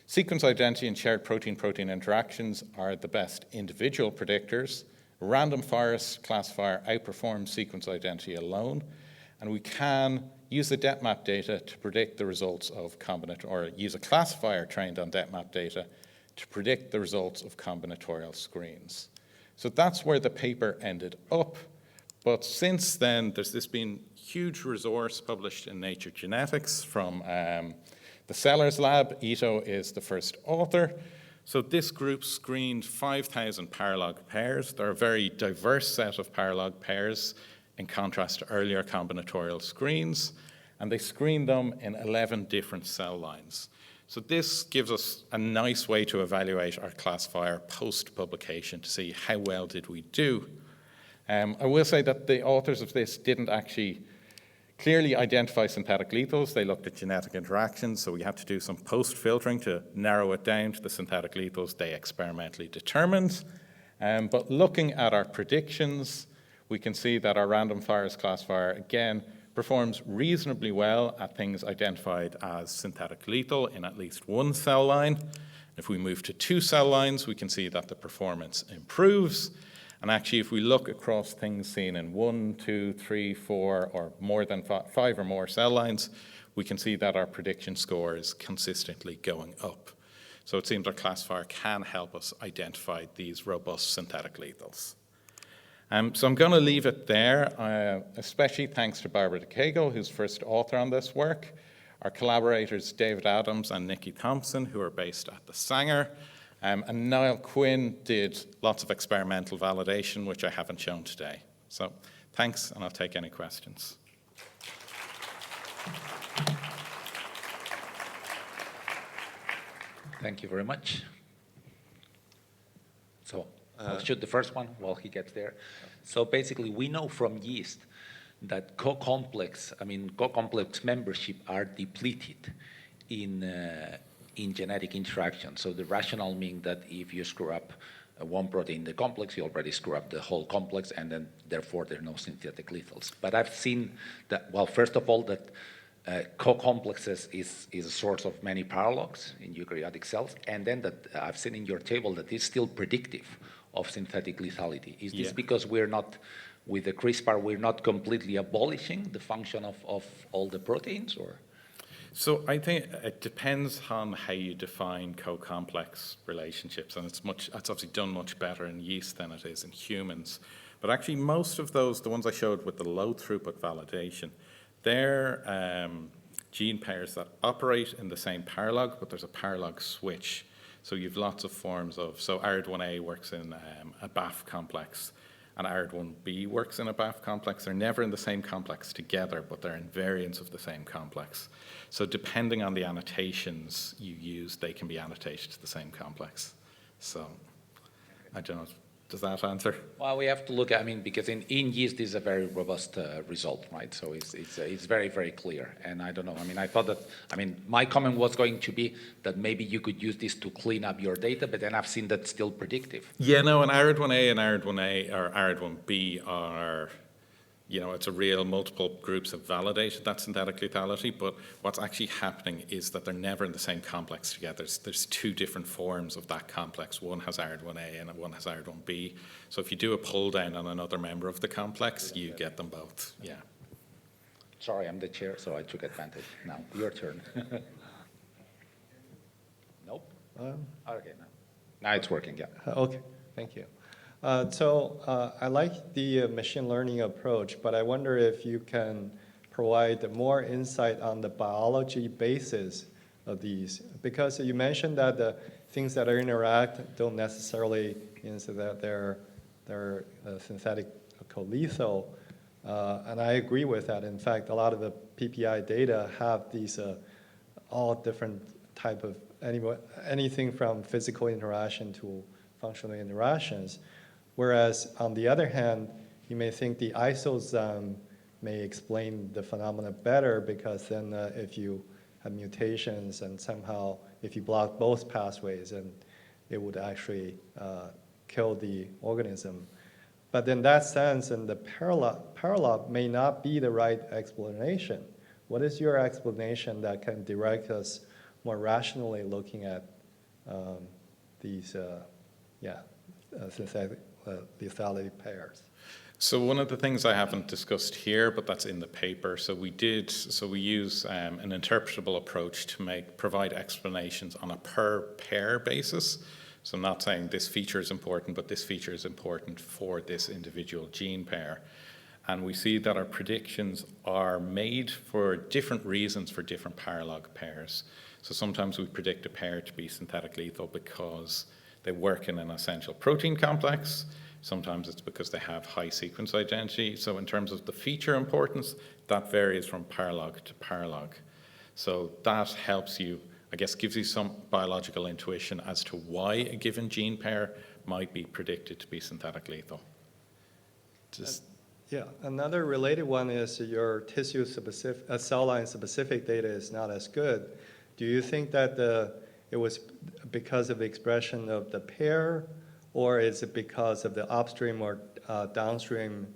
Sequence identity and shared protein-protein interactions are the best individual predictors. A random forest classifier outperforms sequence identity alone, and we can use the DepMap data to predict the results of or use a classifier trained on DepMap data to predict the results of combinatorial screens. So that's where the paper ended up. But since then, there's been huge resource published in Nature Genetics from the Sellers Lab. Ito is the first author. So this group screened 5,000 paralog pairs. They're a very diverse set of paralog pairs in contrast to earlier combinatorial screens. And they screened them in 11 different cell lines. So this gives us a nice way to evaluate our classifier post-publication to see how well did we do. I will say that the authors of this didn't actually clearly identify synthetic lethals. They looked at genetic interactions, so we had to do some post-filtering to narrow it down to the synthetic lethals they experimentally determined. But looking at our predictions, we can see that our random forest classifier, again, performs reasonably well at things identified as synthetic lethal in at least one cell line. If we move to 2 cell lines, we can see that the performance improves. And actually, if we look across things seen in 1, 2, 3, 4, or more than 5 or more cell lines, we can see that our prediction score is consistently going up. So it seems our classifier can help us identify these robust synthetic lethals. So I'm going to leave it there, especially thanks to Barbara DeCago, who's first author on this work, our collaborators David Adams and Nikki Thompson, who are based at the Sanger, and Niall Quinn did lots of experimental validation, which I haven't shown today. So thanks, and I'll take any questions. Thank you very much. So I'll shoot the first one while he gets there. So basically, we know from yeast that co-complex membership are depleted in genetic interaction. So the rationale means that if you screw up one protein in the complex, you already screw up the whole complex, and then therefore there are no synthetic lethals. But I've seen that, well, first of all, that co-complexes is a source of many paralogs in eukaryotic cells, and then that I've seen in your table that it's still predictive of synthetic lethality. Is this because we're not, with the CRISPR, we're not completely abolishing the function of all the proteins, or? So I think it depends on how you define co-complex relationships, and it's obviously done much better in yeast than it is in humans. But actually most of those, the ones I showed with the low throughput validation, they're gene pairs that operate in the same paralog, but there's a paralog switch. So you've lots of forms of, so ARID1A works in a BAF complex, and ARID1B works in a BAF complex. They're never in the same complex together, but they're in variants of the same complex. So depending on the annotations you use, they can be annotated to the same complex. So I don't know, does that answer? Well, we have to look at, I mean, because in yeast this is a very robust result, right? So it's very, very clear. And I don't know, I mean, I thought that, I mean, my comment was going to be that maybe you could use this to clean up your data, but then I've seen that's still predictive. Yeah, no, and ARID1A and ARID1A or ARID1B are, you know, it's a real multiple groups have validated that synthetic lethality, but what's actually happening is that they're never in the same complex together. There's two different forms of that complex. One has ARID1A and one has ARID1B. So if you do a pull down on another member of the complex, you get them both, yeah. Sorry, I'm the chair, so I took advantage. Now, your turn. Nope. Okay, now it's working, yeah. Okay, thank you. I like the machine learning approach, but I wonder if you can provide more insight on the biology basis of these. Because you mentioned that the things that are interact don't necessarily mean that they're synthetic co-lethal. And I agree with that. In fact, a lot of the PPI data have these all different type of, anything from physical interaction to functional interactions. Whereas, on the other hand, you may think the isosome may explain the phenomena better because then if you have mutations and somehow if you block both pathways, and it would actually kill the organism. But in that sense, and the parallel may not be the right explanation. What is your explanation that can direct us more rationally looking at these synthetic lethality pairs? So one of the things I haven't discussed here, but that's in the paper, so we use an interpretable approach to provide explanations on a per pair basis. So I'm not saying this feature is important, but this feature is important for this individual gene pair. And we see that our predictions are made for different reasons for different paralog pairs. So sometimes we predict a pair to be synthetic lethal because they work in an essential protein complex. Sometimes it's because they have high sequence identity. So in terms of the feature importance, that varies from paralog to paralog. So that helps you, I guess, gives you some biological intuition as to why a given gene pair might be predicted to be synthetic lethal. Yeah, another related one is your tissue specific, cell line specific data is not as good. Do you think that it was because of the expression of the pair, or is it because of the upstream or downstream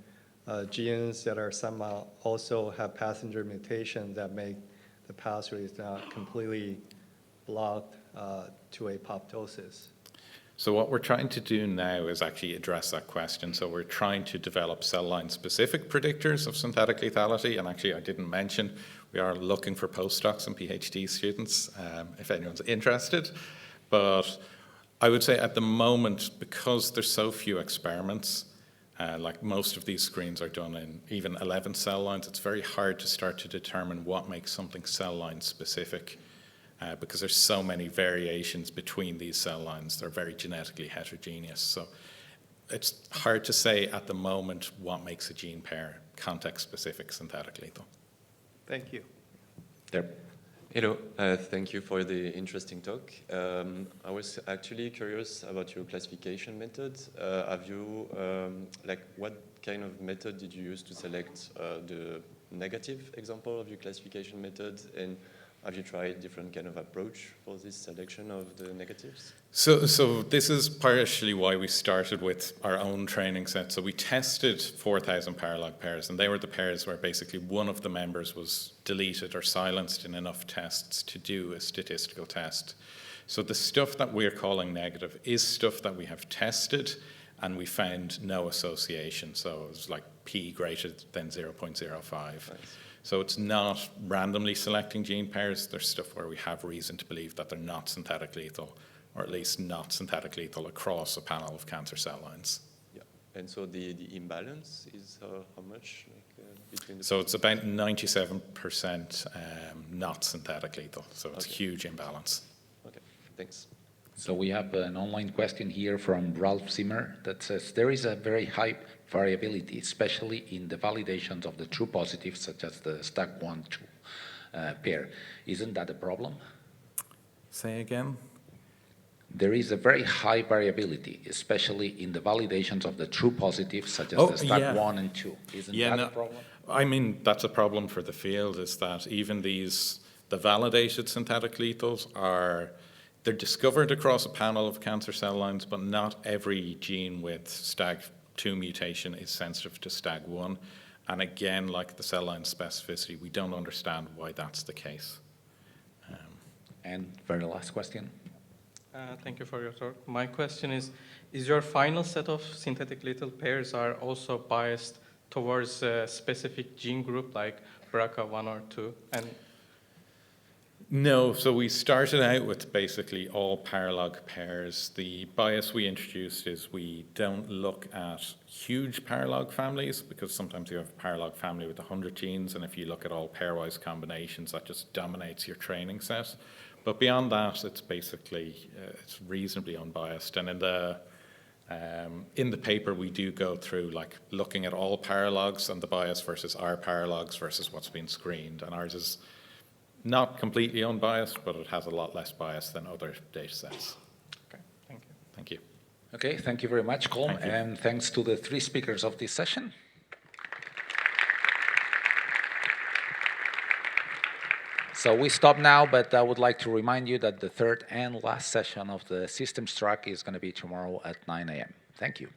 genes that are somehow also have passenger mutations that make the pathways not completely blocked to apoptosis? So what we're trying to do now is actually address that question. So we're trying to develop cell line specific predictors of synthetic lethality. And actually, I didn't mention, we are looking for postdocs and PhD students, if anyone's interested. But I would say at the moment, because there's so few experiments, like most of these screens are done in even 11 cell lines, it's very hard to start to determine what makes something cell line specific. Because there's so many variations between these cell lines. They're very genetically heterogeneous. So it's hard to say at the moment what makes a gene pair context-specific synthetic lethal. Thank you. There. Hello, thank you for the interesting talk. I was actually curious about your classification method. Have you, what kind of method did you use to select the negative example of your classification method? And have you tried different kind of approach for this selection of the negatives? So this is partially why we started with our own training set. So we tested 4,000 paralog pairs, and they were the pairs where basically one of the members was deleted or silenced in enough tests to do a statistical test. So the stuff that we're calling negative is stuff that we have tested, and we found no association. So it was like p greater than 0.05. Nice. So it's not randomly selecting gene pairs. There's stuff where we have reason to believe that they're not synthetic lethal, or at least not synthetic lethal across a panel of cancer cell lines. Yeah, and so the imbalance is how much between the... So it's about 97% not synthetic lethal, so it's a huge imbalance. Okay, thanks. So we have an online question here from Ralph Zimmer that says, there is a very high variability, especially in the validations of the true positives, such as the stack 1-2 pair. Isn't that a problem? Say again? There is a very high variability, especially in the validations of the true positives, such as the stack 1 and 2. Isn't that a problem? I mean, that's a problem for the field, is that even the validated synthetic lethals they're discovered across a panel of cancer cell lines, but not every gene with STAG2 mutation is sensitive to STAG1. And again, like the cell line specificity, we don't understand why that's the case. And very last question. Thank you for your talk. My question is your final set of synthetic lethal pairs are also biased towards a specific gene group like BRCA1 or 2? And no, so we started out with basically all paralog pairs. The bias we introduced is we don't look at huge paralog families, because sometimes you have a paralog family with 100 genes, and if you look at all pairwise combinations, that just dominates your training set. But beyond that, it's basically, it's reasonably unbiased. And in the paper, we do go through like looking at all paralogs and the bias versus our paralogs versus what's been screened. And ours is not completely unbiased, but it has a lot less bias than other data sets. okay, thank you. Thank you. Okay, thank you very much, Colm, and thanks to the 3 speakers of this session. So we stop now, but I would like to remind you that the third and last session of the systems track is going to be tomorrow at 9 a.m. Thank you.